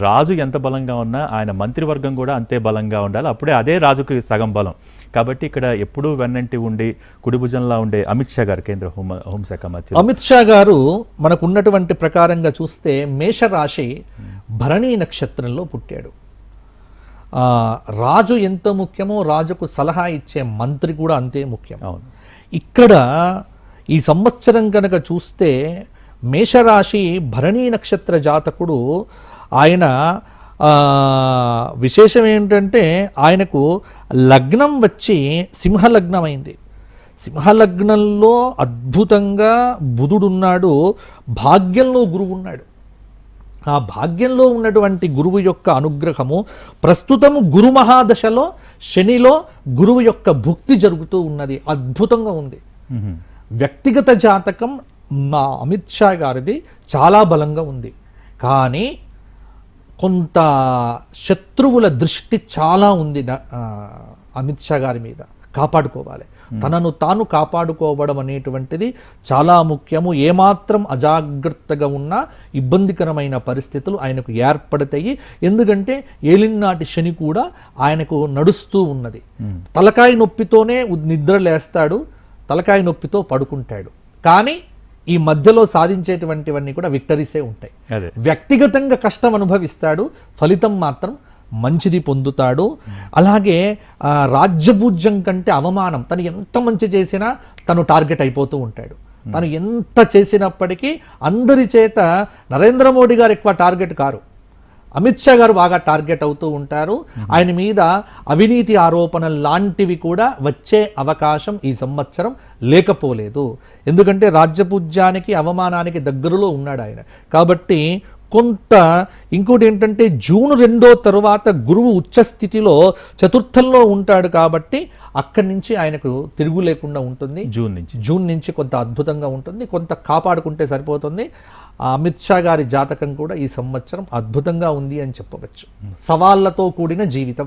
రాజు ఎంత బలంగా ఉన్నా ఆయన మంత్రివర్గం కూడా అంతే బలంగా ఉండాలి. అప్పుడే అదే రాజుకి సగం బలం. కాబట్టి ఇక్కడ ఎప్పుడూ వెన్నంటి ఉండి కుడిభుజంలా ఉండే అమిత్ షా గారు, కేంద్ర హోంశాఖ మంత్రి అమిత్ షా గారు మనకు ఉన్నటువంటి ప్రకారంగా చూస్తే మేషరాశి భరణీ నక్షత్రంలో పుట్టాడు. రాజు ఎంత ముఖ్యమో రాజుకు సలహా ఇచ్చే మంత్రి కూడా అంతే ముఖ్యం. ఇక్కడ ఈ సంవత్సరం కనుక చూస్తే మేషరాశి భరణీ నక్షత్ర జాతకుడు ఆయన విశేషం ఏంటంటే ఆయనకు లగ్నం వచ్చి సింహలగ్నం అయింది. సింహలగ్నంలో అద్భుతంగా బుధుడున్నాడు, భాగ్యంలో గురువు ఉన్నాడు. ఆ భాగ్యంలో ఉన్నటువంటి గురువు యొక్క అనుగ్రహము ప్రస్తుతము గురు మహాదశలో శనిలో గురువు యొక్క భుక్తి జరుగుతూ ఉన్నది. అద్భుతంగా ఉంది. వ్యక్తిగత జాతకం మా అమిత్ షా గారిది చాలా బలంగా ఉంది. కానీ కొంత శత్రువుల దృష్టి చాలా ఉంది అమిత్ షా గారి మీద. కాపాడుకోవాలి, తనను తాను కాపాడుకోవడం అనేటువంటిది చాలా ముఖ్యము. ఏమాత్రం అజాగ్రత్తగా ఉన్నా ఇబ్బందికరమైన పరిస్థితులు ఆయనకు ఏర్పడతాయి. ఎందుకంటే ఏలినాటి శని కూడా ఆయనకు నడుస్తూ ఉన్నది. తలకాయ నొప్పితోనే నిద్ర లేస్తాడు, తలకాయ నొప్పితో పడుకుంటాడు. కానీ ఈ మధ్యలో సాధించేటువంటివన్నీ కూడా విక్టరీసే ఉంటాయి. వ్యక్తిగతంగా కష్టం అనుభవిస్తాడు, ఫలితం మాత్రం మంచిది పొందుతాడు. అలాగే రాజ్యపూజ్యం కంటే అవమానం, తను ఎంత మంచి చేసినా తను టార్గెట్ అయిపోతూ ఉంటాడు. తను ఎంత చేసినప్పటికీ అందరి చేత నరేంద్ర మోడీ గారు ఎక్కువ టార్గెట్ కారు, అమిత్ షా గారు బాగా టార్గెట్ అవుతూ ఉంటారు. ఆయన మీద అవినీతి ఆరోపణలు లాంటివి కూడా వచ్చే అవకాశం ఈ సంవత్సరం లేకపోలేదు. ఎందుకంటే రాజ్యపూజ్యానికి అవమానానికి దగ్గరలో ఉన్నాడు ఆయన. కాబట్టి కొంత ఇంకోటి ఏంటంటే జూన్ 2 తరువాత గురువు ఉచ్చస్థితిలో చతుర్థంలో ఉంటాడు. కాబట్టి అక్కడి నుంచి ఆయనకు తిరుగు లేకుండా ఉంటుంది. జూన్ నుంచి కొంత అద్భుతంగా ఉంటుంది. కొంత కాపాడుకుంటే సరిపోతుంది. అమిత్ షా గారి జాతకం కూడా ఈ సంవత్సరం అద్భుతంగా ఉంది అని చెప్పవచ్చు. సవాళ్లతో కూడిన జీవితం.